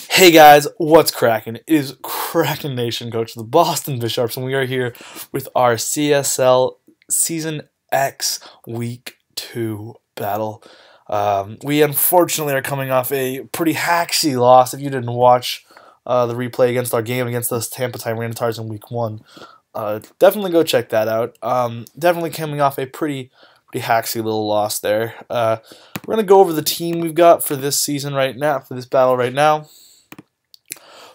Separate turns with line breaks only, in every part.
Hey guys, what's cracking? It is Kraken Nation, Coach, the Boston Bisharps, and we are here with our CSL Season X Week 2 battle. We unfortunately are coming off a pretty hacksy loss. If you didn't watch the replay against our game against the Tampa Tyrannotars in Week 1, definitely go check that out. Definitely coming off a pretty hacksy little loss there. We're going to go over the team we've got for this season right now, for this battle right now.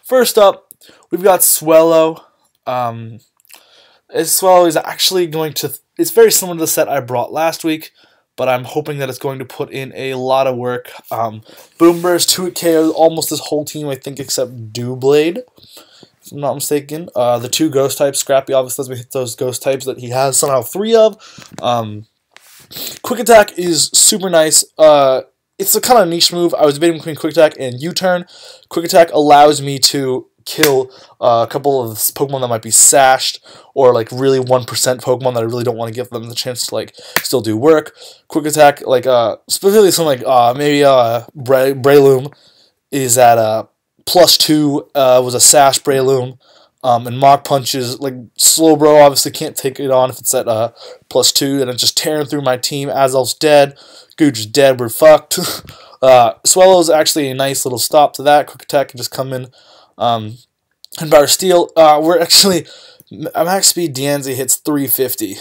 First up, we've got Swellow. Swellow is actually going to... It's very similar to the set I brought last week, but I'm hoping that it's going to put in a lot of work. Boomburst, 2 KO, almost this whole team, I think, except Dewblade, if I'm not mistaken. The 2 Ghost types, Scrappy obviously doesn't hit those Ghost types that he has somehow 3 of. Quick Attack is super nice. It's a kind of niche move. I was debating between Quick Attack and U-Turn. Quick Attack allows me to kill a couple of Pokemon that might be sashed, or like really 1% Pokemon that I really don't want to give them the chance to like still do work. Quick Attack, like specifically something like maybe Breloom is at +2, was a sash Breloom. And Mach Punch is, like, Slowbro obviously can't take it on if it's at +2, and it's just tearing through my team. Azelf's dead. Gooch is dead. We're fucked. Swellow's actually a nice little stop to that. Quick Attack can just come in. And Power Steel, max speed Diancie hits 350.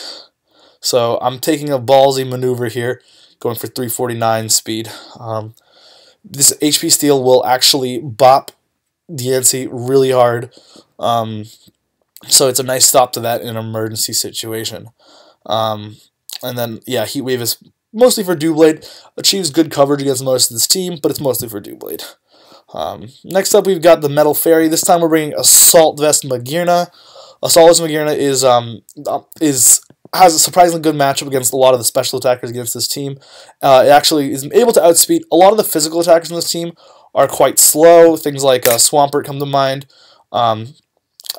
So I'm taking a ballsy maneuver here, going for 349 speed. This HP Steel will actually bop Diancie really hard. So it's a nice stop to that in an emergency situation. And then, yeah, Heat Wave is mostly for Dewblade. Achieves good coverage against most of this team, but it's mostly for Dewblade. Next up, we've got the Metal Fairy. This time we're bringing Assault Vest Magearna. Assault Vest Magearna has a surprisingly good matchup against a lot of the special attackers against this team. It actually is able to outspeed a lot of the physical attackers in this team. Are quite slow. Things like Swampert come to mind.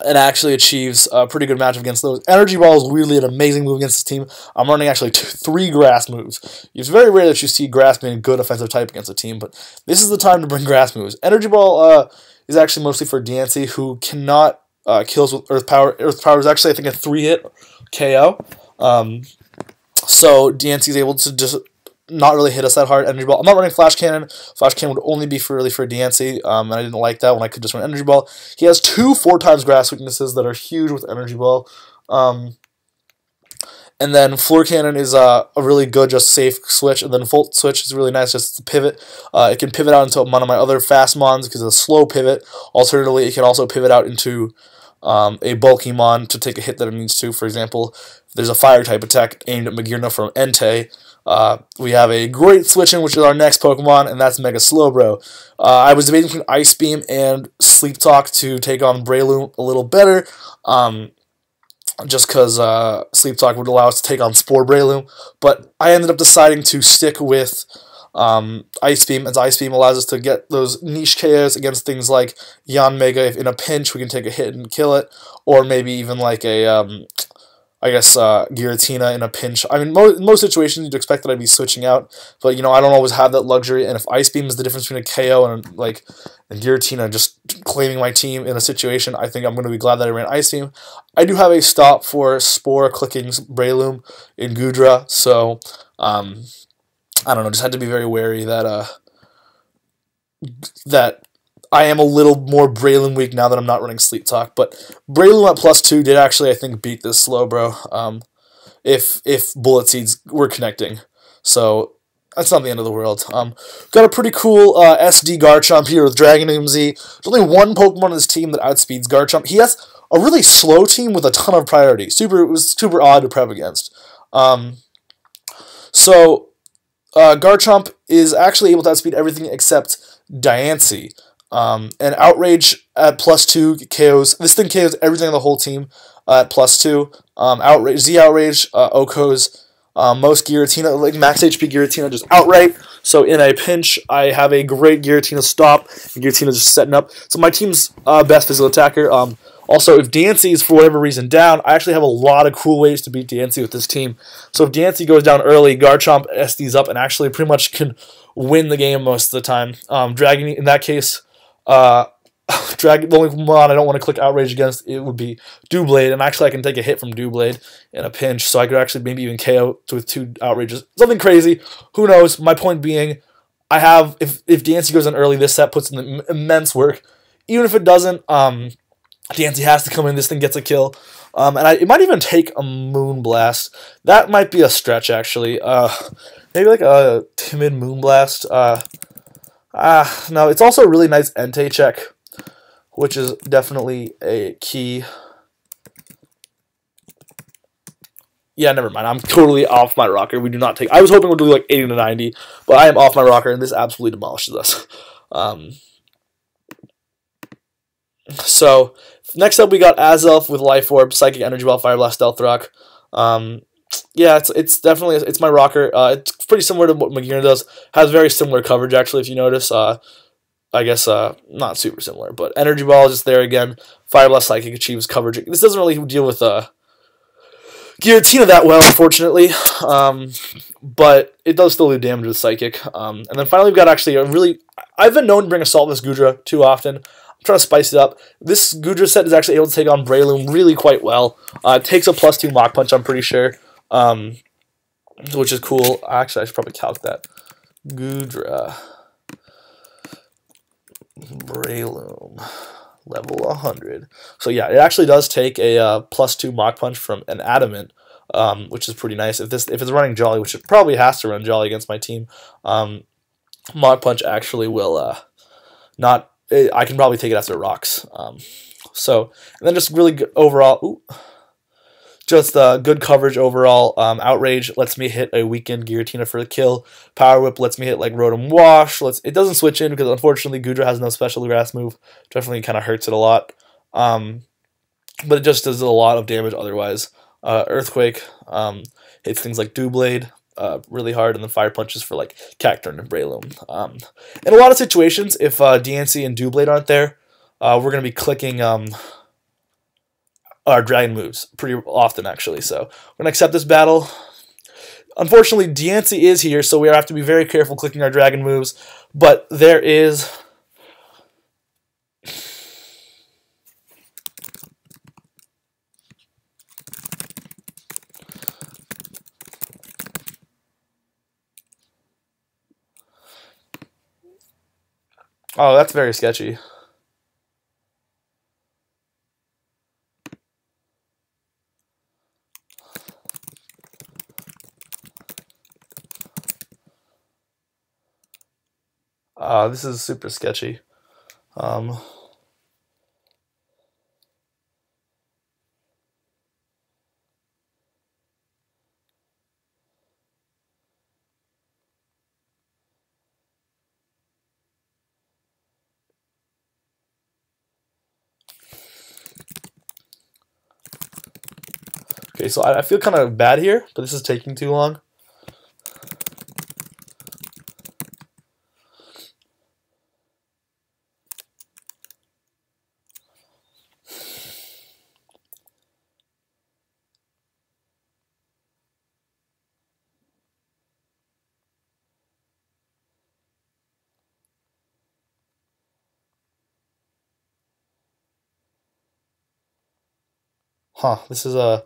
And actually achieves a pretty good matchup against those. Energy Ball is weirdly an amazing move against this team. I'm running actually 3 Grass moves. It's very rare that you see Grass being a good offensive type against a team, but this is the time to bring Grass moves. Energy Ball is actually mostly for Diancie, who cannot kill us with Earth Power. Earth Power is actually, I think, a 3-hit KO. So Diancie is able to just not really hit us that hard. Energy Ball. I'm not running Flash Cannon. Flash Cannon would only be really for Diancie, and I didn't like that when I could just run Energy Ball. He has 2 4x Grass weaknesses that are huge with Energy Ball. And then Floor Cannon is a really good, just safe switch, and then Volt Switch is really nice just to pivot. It can pivot out into one of my other fast mons because it's a slow pivot. Alternatively, it can also pivot out into a bulky mon to take a hit that it needs to. For example, if there's a fire type attack aimed at Magearna from Entei, we have a great switch in, which is our next Pokemon, and that's Mega Slowbro. I was debating between Ice Beam and Sleep Talk to take on Breloom a little better, just because Sleep Talk would allow us to take on Spore Breloom, but I ended up deciding to stick with Ice Beam, as Ice Beam allows us to get those niche KOs against things like Yanmega. If in a pinch we can take a hit and kill it, or maybe even like a Giratina in a pinch. I mean, in most situations you'd expect that I'd be switching out, but you know, I don't always have that luxury, and if Ice Beam is the difference between a KO and Giratina just claiming my team in a situation, I think I'm going to be glad that I ran Ice Beam. I do have a stop for Spore clicking Breloom in Goodra, so I don't know, just had to be very wary that that I am a little more Breloom weak now that I'm not running Sleep Talk, but Breloom at +2 did actually, I think, beat this Slowbro, if Bullet Seeds were connecting, so that's not the end of the world. Got a pretty cool SD Garchomp here with Dragon MZ. There's only one Pokemon on this team that outspeeds Garchomp. He has a really slow team with a ton of priority. It was super odd to prep against. Garchomp is actually able to outspeed everything except Diancie. And Outrage at +2 KOs. This thing KOs everything on the whole team at +2. Z-Outrage, Okos, most Giratina, like max HP Giratina just outright. So in a pinch, I have a great Giratina stop. Giratina just setting up. So my team's best physical attacker. Also, if Dancy is for whatever reason down, I actually have a lot of cool ways to beat Dancy with this team. So if Dancy goes down early, Garchomp SDs up and actually pretty much can win the game most of the time. Dragon, in that case, Dragon, the only one I don't want to click Outrage against, it would be Doublade, and actually I can take a hit from Doublade in a pinch, so I could actually maybe even KO with 2 Outrages. Something crazy. Who knows? My point being, I have, if Dancy goes in early, this set puts in the immense work. Even if it doesn't, Dancy has to come in, this thing gets a kill. It might even take a Moonblast. That might be a stretch, actually. Maybe like a timid Moonblast. No, it's also a really nice Entei check, which is definitely a key. Yeah, never mind. I'm totally off my rocker. We do not take... I was hoping we'd do like 80 to 90, but I am off my rocker, and this absolutely demolishes us. So, next up we got Azelf with Life Orb, Psychic Energy Ball, Fire Blast, Stealth Rock. Yeah, it's definitely... It's my rocker. It's pretty similar to what Magina does. Has very similar coverage, actually, if you notice. I guess not super similar, but Energy Ball is just there again. Fire Blast Psychic achieves coverage. This doesn't really deal with Giratina that well, unfortunately, but it does still do damage with Psychic. And then finally we've got actually a really... I've been known to bring Assaultless Gudra too often. I'm trying to spice it up. This Gudra set is actually able to take on Breloom really quite well. It takes a +2 Mach Punch, I'm pretty sure, which is cool. Actually, I should probably calc that. Gudra... Breloom, level 100. So yeah, it actually does take a +2 Mach Punch from an Adamant, which is pretty nice. If it's running Jolly, which it probably has to run Jolly against my team, Mach Punch actually will not. I can probably take it after Rocks. And then just really good overall. Ooh, just good coverage overall. Outrage lets me hit a weakened Giratina for the kill. Power Whip lets me hit like Rotom Wash. It doesn't switch in because unfortunately Gudra has no special grass move. Definitely kind of hurts it a lot. But it just does a lot of damage otherwise. Earthquake hits things like Doublade really hard, and then Fire Punches for like Cacturne and Breloom. In a lot of situations, if DNC and Doublade aren't there, we're going to be clicking... our Dragon moves pretty often, actually. So we're going to accept this battle. Unfortunately, Diancie is here, so we have to be very careful clicking our Dragon moves. But there is... Oh, that's very sketchy. This is super sketchy. Okay, so I feel kind of bad here, but this is taking too long. Huh, this is a...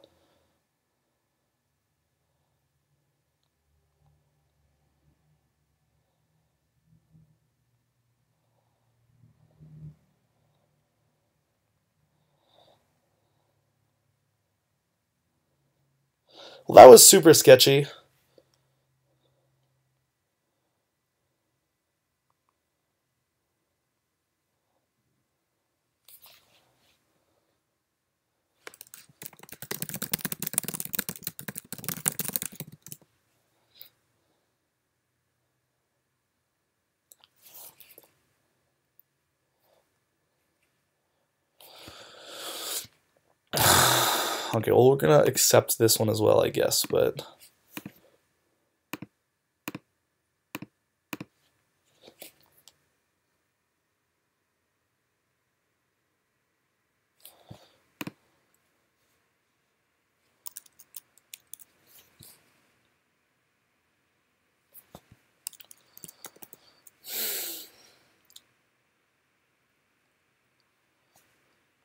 Well, that was super sketchy. Okay, well, we're gonna accept this one as well, I guess, but...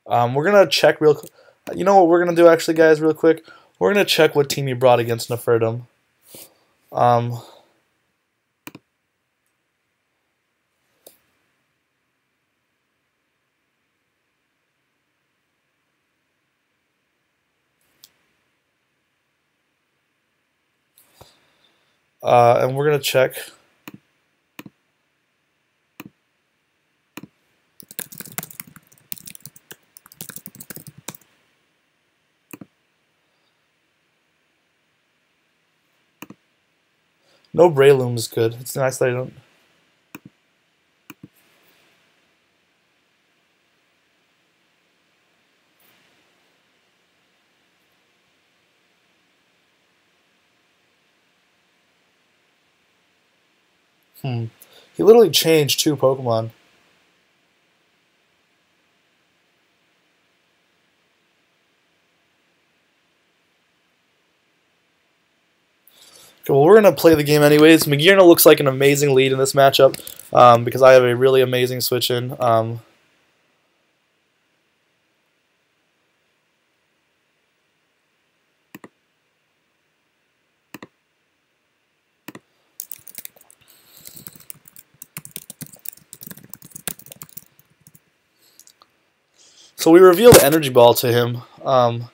We're gonna check real. You know what we're gonna do actually, guys, real quick. We're gonna check what team he brought against Nefertum. And we're gonna check. No Brayloom is good. It's nice that I don't. He literally changed 2 Pokemon. Okay, well, we're going to play the game anyways. Magearna looks like an amazing lead in this matchup because I have a really amazing switch-in. So we reveal the Energy Ball to him, but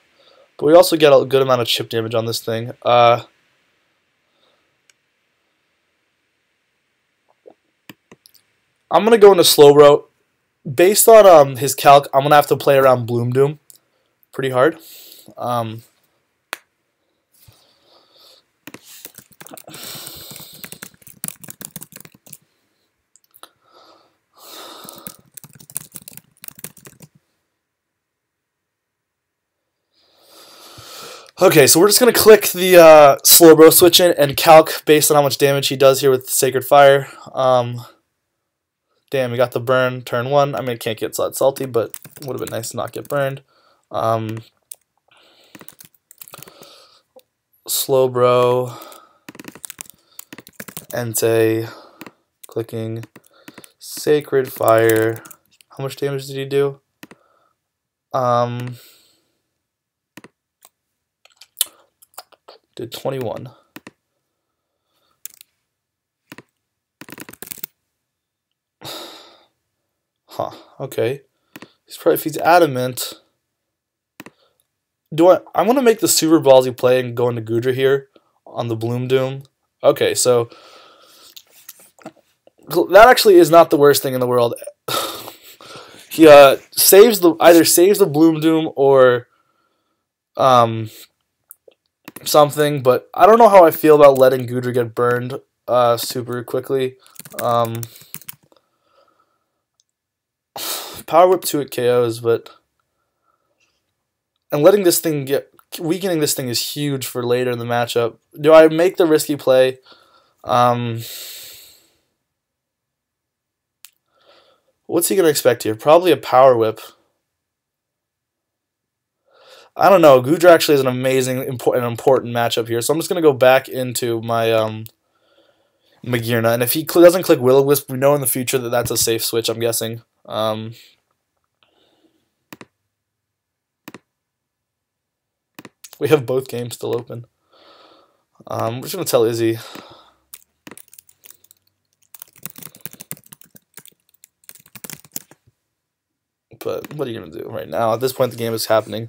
we also get a good amount of chip damage on this thing. I'm going to go into Slowbro. Based on his calc, I'm going to have to play around Bloom Doom pretty hard. Okay, so we're just going to click the Slowbro switch in and calc based on how much damage he does here with Sacred Fire. Damn, we got the burn turn 1. I mean, it can't get salty, but it would have been nice to not get burned. Slowbro, Entei, clicking Sacred Fire. How much damage did he do? Did 21. Huh, okay. He's probably, if he's adamant. I'm gonna make the super ballsy play and go into Goodra here on the Bloom Doom. Okay, so that actually is not the worst thing in the world. He either saves the Bloom Doom or something, but I don't know how I feel about letting Goodra get burned super quickly. Power Whip 2 at KOs, but and letting this thing weakening this thing is huge for later in the matchup. Do I make the risky play? What's he gonna expect here? Probably a Power Whip. I don't know. Goodra actually is an amazing, important matchup here, so I'm just gonna go back into my Magearna, and if he doesn't click Will-O-Wisp, we know in the future that that's a safe switch. I'm guessing. We have both games still open. We're just gonna tell Izzy. But what are you gonna do right now? At this point, the game is happening.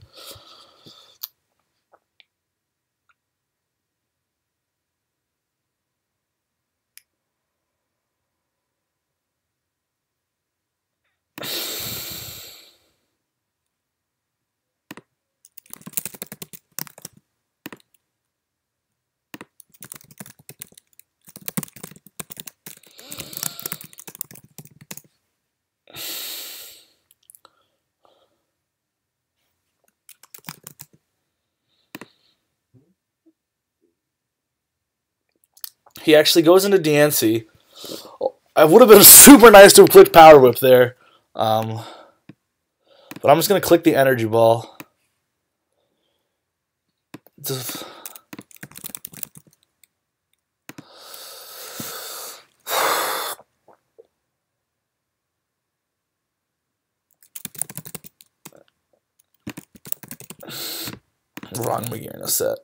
He actually goes into DNC. It would have been super nice to have clicked Power Whip there. But I'm just going to click the Energy Ball. Wrong Megir in a set.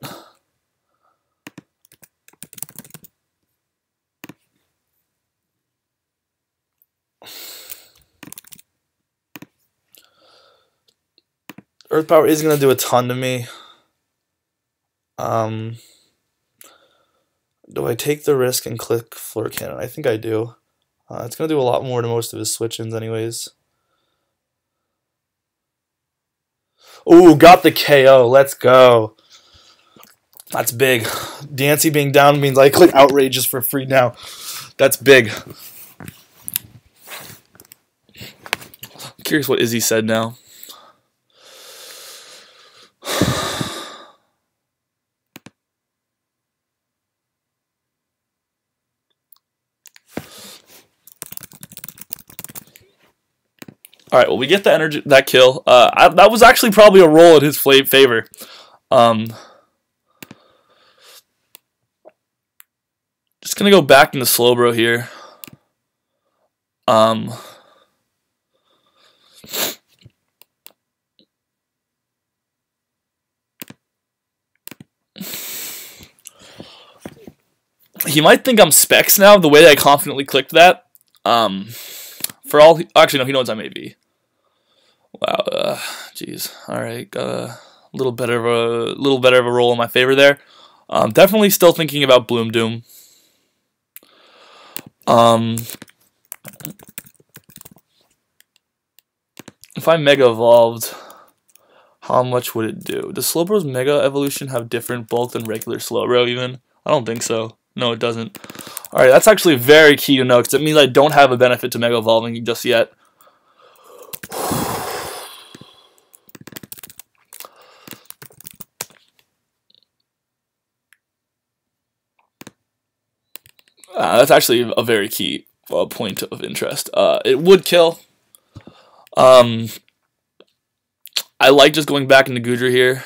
Earth Power is going to do a ton to me. Do I take the risk and click Floor Cannon? I think I do. It's going to do a lot more to most of his switch-ins anyways. Ooh, got the KO. Let's go. That's big. Dancy being down means I click Outrageous for free now. That's big. I'm curious what Izzy said now. All right, well, we get the that kill. That was actually probably a roll in his favor. Just gonna go back into Slowbro here. He might think I'm Specs now, the way I confidently clicked that. For all, actually no, he knows I may be. Wow, jeez. All right, got a little better of a roll in my favor there. Definitely still thinking about Bloom Doom. If I Mega Evolved, how much would it do? Does Slowbro's Mega Evolution have different bulk than regular Slowbro even? I don't think so. No, it doesn't. Alright, that's actually very key to know, because it means I don't have a benefit to Mega Evolving just yet. That's actually a very key point of interest. It would kill. I like just going back into Goodra here.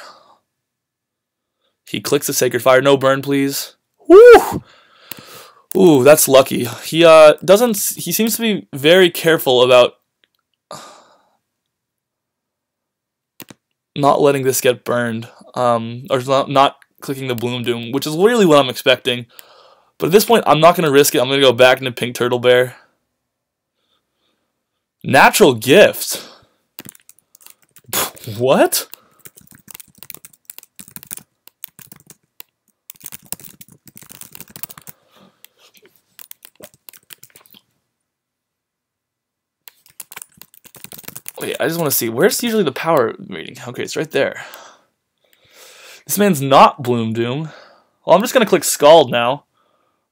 He clicks the Sacred Fire. No burn, please. Woo! Ooh, that's lucky. He he seems to be very careful about not letting this get burned. Or not clicking the Bloom Doom, which is really what I'm expecting. But at this point, I'm not going to risk it. I'm going to go back into Pink Turtle Bear. Natural Gift. What? Wait, I just want to see. Where's usually the power rating? Okay, it's right there. This man's not Bloom Doom. Well, I'm just going to click Scald now.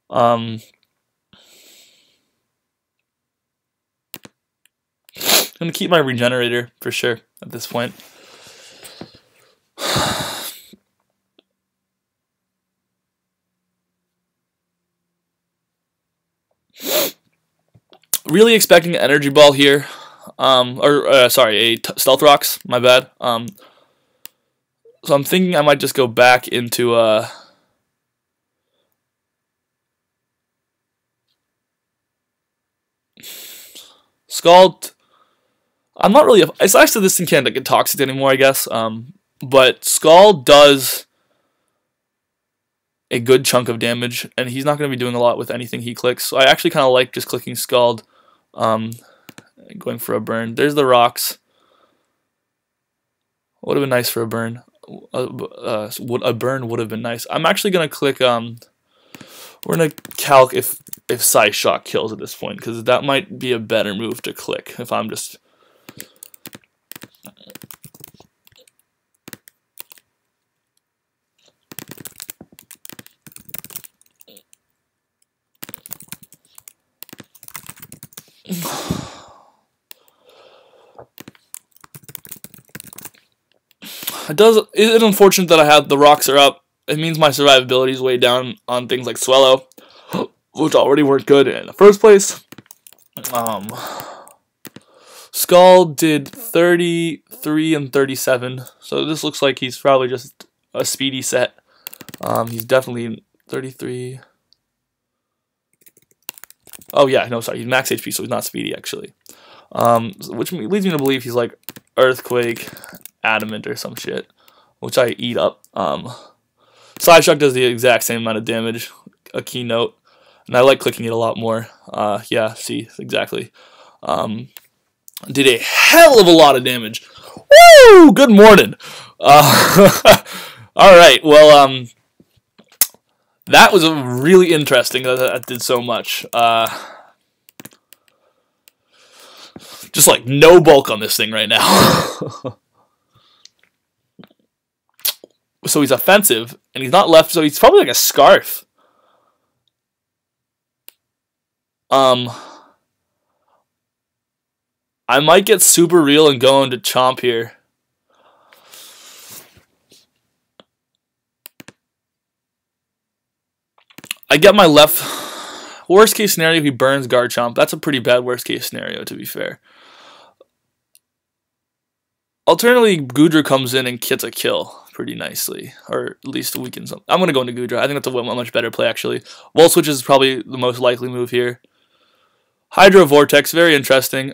I'm going to keep my Regenerator for sure at this point. Really expecting an Energy Ball here. Sorry, a Stealth Rocks, my bad. So I'm thinking I might just go back into Scald. I'm not really. It's actually this thing can't get toxic anymore, I guess. But Scald does a good chunk of damage, and he's not going to be doing a lot with anything he clicks. So I actually kind of like just clicking Scald, going for a burn. There's the rocks. Would have been nice for a burn. A burn would have been nice. I'm actually going to click. We're going to calc if Psyshock kills at this point, because that might be a better move to click if I'm just. It is unfortunate that I have the rocks are up. It means my survivability is way down on things like Swellow, which already weren't good in the first place. Skull did 33 and 37, so this looks like he's probably just a speedy set. He's definitely 33. Oh yeah, no, sorry, he's max HP, so he's not speedy actually. Which leads me to believe he's like Earthquake, Adamant, or some shit.
which I eat up. Side shock does the exact same amount of damage, a keynote, and I like clicking it a lot more. Yeah, see, exactly. Did a hell of a lot of damage. Woo! Good morning. All right, well, that was really interesting that did so much. Just like no bulk on this thing right now. So he's offensive, and he's not left, so he's probably like a scarf. I might get super real and go into chomp here. I get my left. Worst case scenario, he burns Garchomp. That's a pretty bad worst case scenario, to be fair. Alternatively, Goodra comes in and gets a kill pretty nicely, or at least weakens them. I'm going to go into Goodra. I think that's a much better play, actually. Volt Switch is probably the most likely move here. Hydro Vortex, very interesting.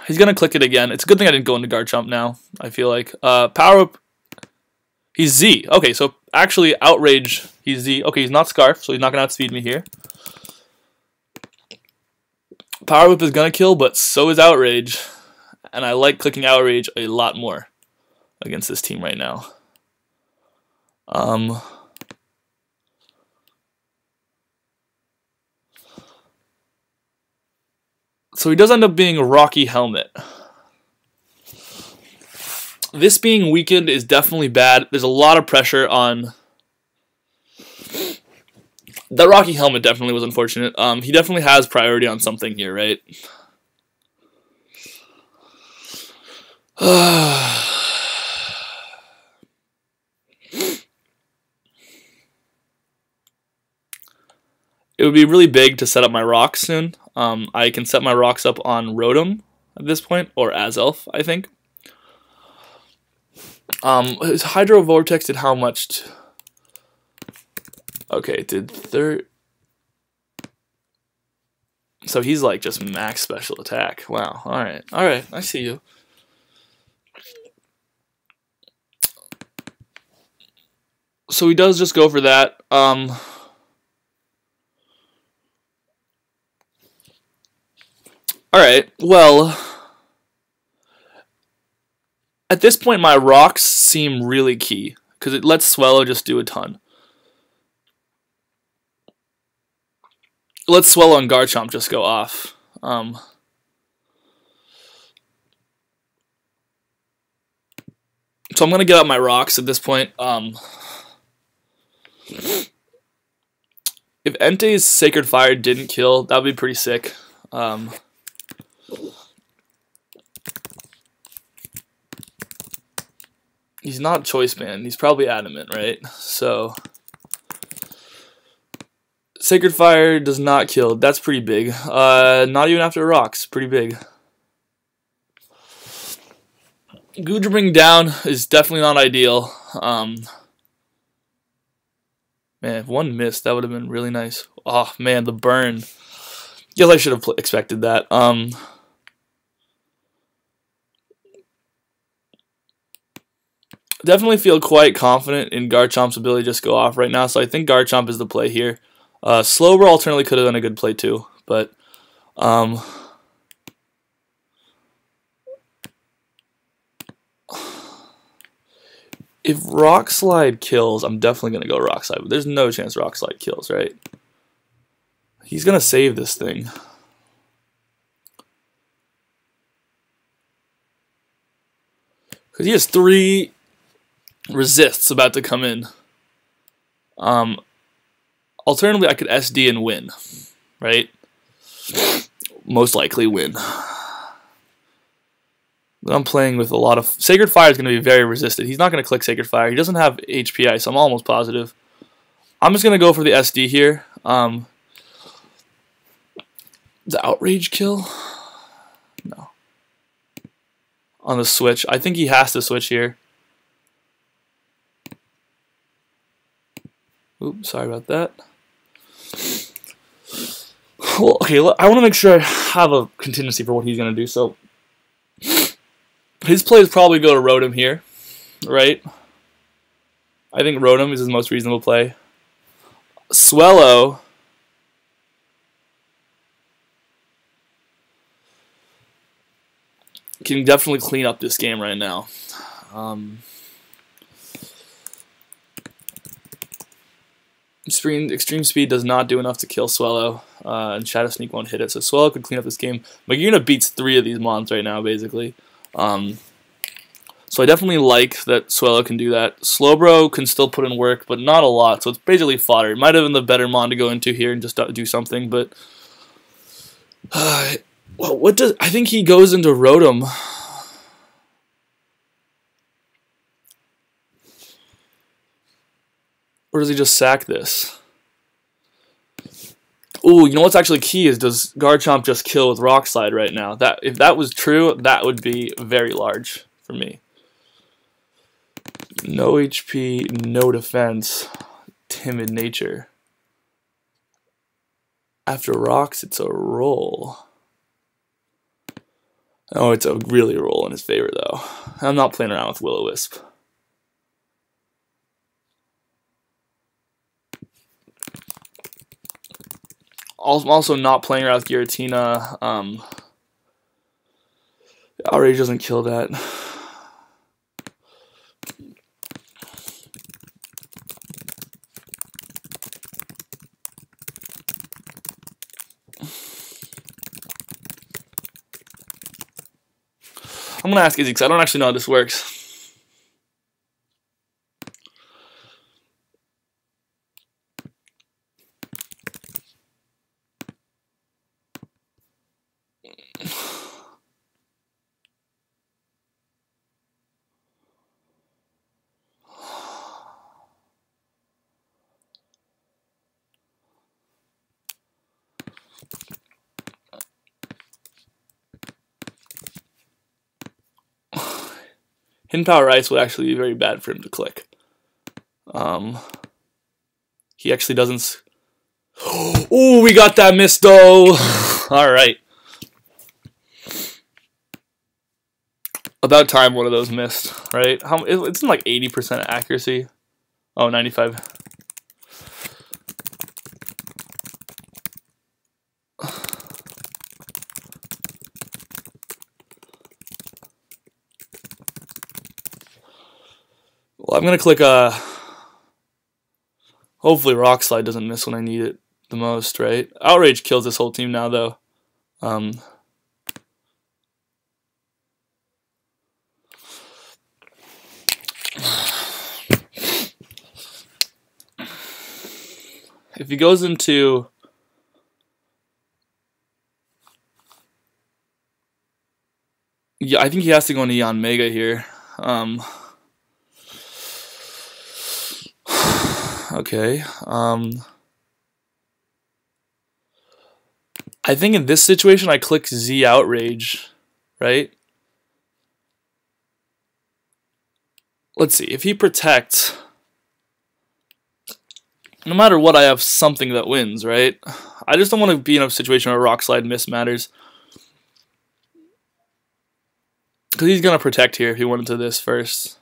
He's going to click it again. It's a good thing I didn't go into Garchomp now, I feel like. Power Up. He's Z. Okay, so actually Outrage, he's Z. Okay, he's not Scarf, so he's not going to outspeed me here. Power Whip is going to kill, but so is Outrage. And I like clicking Outrage a lot more against this team right now. So he does end up being a Rocky Helmet. This being weakened is definitely bad. There's a lot of pressure on... That Rocky Helmet definitely was unfortunate. He definitely has priority on something here, right? It would be really big to set up my rocks soon. I can set my rocks up on Rotom at this point, or Azelf, I think. His Hydro Vortex did how much? Okay, it did So he's like just max special attack. Wow, alright, I see you. So he does just go for that. Alright, well, at this point my rocks seem really key, because it lets Swellow just do a ton. Let Swellow and Garchomp just go off. So I'm going to get out my rocks at this point. If Entei's Sacred Fire didn't kill, that would be pretty sick. He's not Choice Man. He's probably Adamant, right? So Sacred Fire does not kill. That's pretty big. Not even after rocks. Pretty big. Goodra bring down is definitely not ideal. Man, if one missed, that would have been really nice. Oh, man, the burn. Guess I should have expected that. Definitely feel quite confident in Garchomp's ability to just go off right now, so I think Garchomp is the play here. Slowbro alternately could have done a good play too, but if Rock Slide kills, I'm definitely going to go Rock Slide, but there's no chance Rock Slide kills, right? He's going to save this thing. Because he has 3 resists about to come in. Alternatively, I could SD and win, right? Most likely win. But I'm playing with a lot of... Sacred Fire is going to be very resisted. He's not going to click Sacred Fire. He doesn't have HPI, so I'm almost positive. I'm just going to go for the SD here. The Outrage kill? No. On the switch. I think he has to switch here. Oops, sorry about that. Well, okay, I want to make sure I have a contingency for what he's going to do. So His plays probably go to Rotom here, right? I think Rotom is his most reasonable play. Swellow can definitely clean up this game right now. Extreme Speed does not do enough to kill Swellow, and Shadow Sneak won't hit it, so Swellow could clean up this game. Magearna beats 3 of these mons right now, basically. So I definitely like that Swellow can do that. Slowbro can still put in work, but not a lot, so it's basically fodder. It might have been the better mon to go into here and just do something, but... well, what does... I think he goes into Rotom. Or does he just sack this? Ooh, you know what's actually key is, does Garchomp just kill with Rock Slide right now? If that was true, that would be very large for me. No HP, no defense, timid nature. After rocks, it's a roll. Oh, it's a really roll in his favor, though. I'm not playing around with Will-O-Wisp. I'm also not playing around with Giratina. Outrage doesn't kill that. I'm going to ask Izzy because I don't actually know how this works. Hidden Power Ice would actually be very bad for him to click. He actually doesn't... Ooh, we got that miss, though! Alright. About time one of those missed, right? It's in like 80% accuracy. Oh, 95. Well, I'm going to click hopefully Rock Slide doesn't miss when I need it the most, right? Outrage kills this whole team now, though. If he goes into... Yeah, I think he has to go into Yanmega here. Okay. I think in this situation I click Z Outrage, right? Let's see. If he protects, no matter what, I have something that wins, right? I just don't want to be in a situation where Rock Slide miss matters. Because he's going to protect here if he went into this first.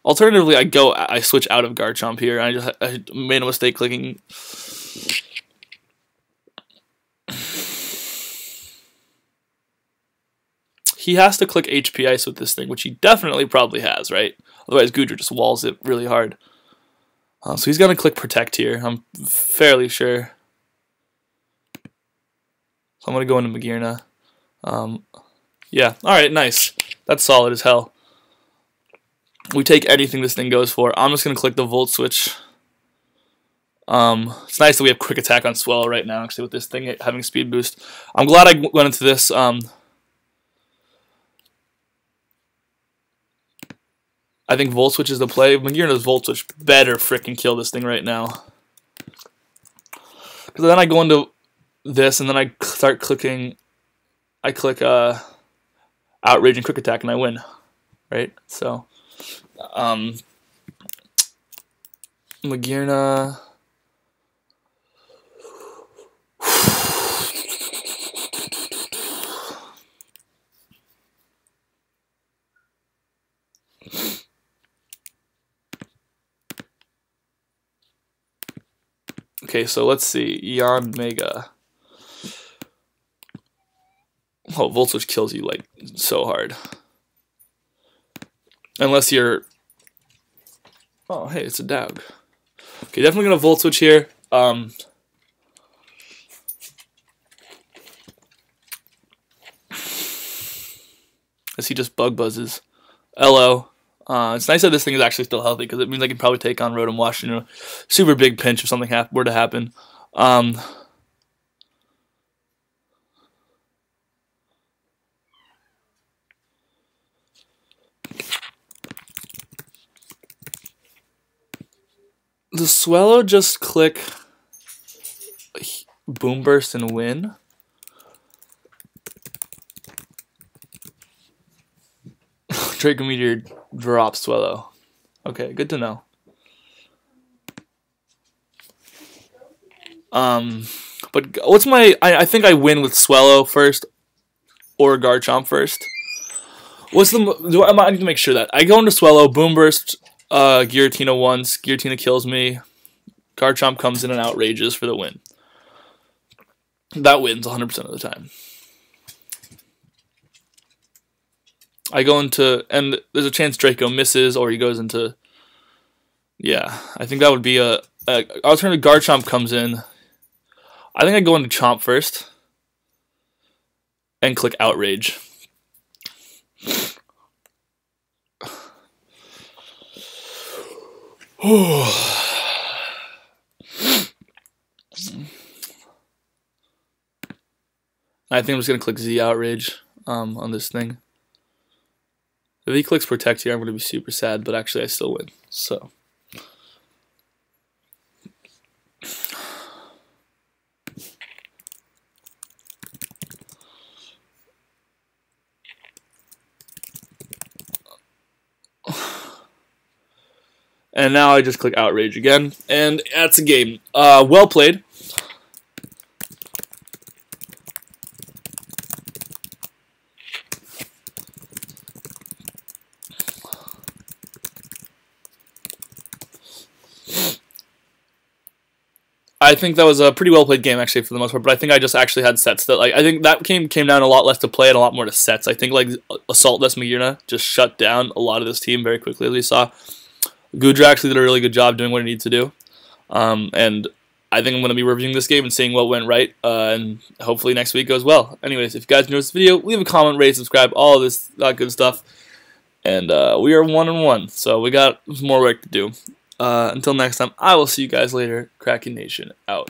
Alternatively, I switch out of Garchomp here. I made a mistake clicking. He has to click HP Ice with this thing, which he definitely probably has, right? Otherwise, Goodra just walls it really hard. So he's going to click Protect here. I'm fairly sure. So I'm going to go into Magearna. Yeah, alright, nice. That's solid as hell. We take anything this thing goes for. I'm just going to click the Volt Switch. It's nice that we have Quick Attack on Swellow right now, actually, with this thing having Speed Boost. I'm glad I went into this. I think Volt Switch is the play. Magearna's Volt Switch better frickin' kill this thing right now. Because then I go into this, and then I start clicking. I click Outrage and Quick Attack, and I win. Right? So, Magirna. Okay, so let's see. Yon Mega. Oh, Volt Switch kills you like so hard. Unless you're... Oh, hey, it's a dog. Okay, definitely gonna Volt Switch here. As he just bug buzzes. LO. It's nice that this thing is actually still healthy because it means I can probably take on Rotom Wash in a super big pinch if something were to happen. Does Swallow just click Boom Burst and win? Draco Meteor drops Swallow. Okay, good to know. But what's my... I think I win with Swallow first or Garchomp first. What's the... I need to make sure that. I go into Swallow, Boom Burst, Giratina once. Giratina kills me. Garchomp comes in and outrages for the win. That wins 100% of the time. I go into, and there's a chance Draco misses, or he goes into, yeah, I think that would be a alternative. Garchomp comes in. I think I go into Chomp first, and click Outrage. I think I'm just going to click Z Outrage on this thing. If he clicks Protect here, I'm going to be super sad, but actually I still win. So. And now I just click Outrage again, and that's a game. Well played. I think that was a pretty well played game actually for the most part, but I think I just actually had sets that I think that came down a lot less to play and a lot more to sets. I think like Assault Vest Magirna just shut down a lot of this team very quickly, as we saw. Goodra actually did a really good job doing what he needs to do, and I think I'm going to be reviewing this game and seeing what went right, and hopefully next week goes well. Anyways, if you guys enjoyed this video, leave a comment, rate, subscribe, all of this good stuff, and we are 1-1, so we got some more work to do. Until next time, I will see you guys later. Kraken Nation out.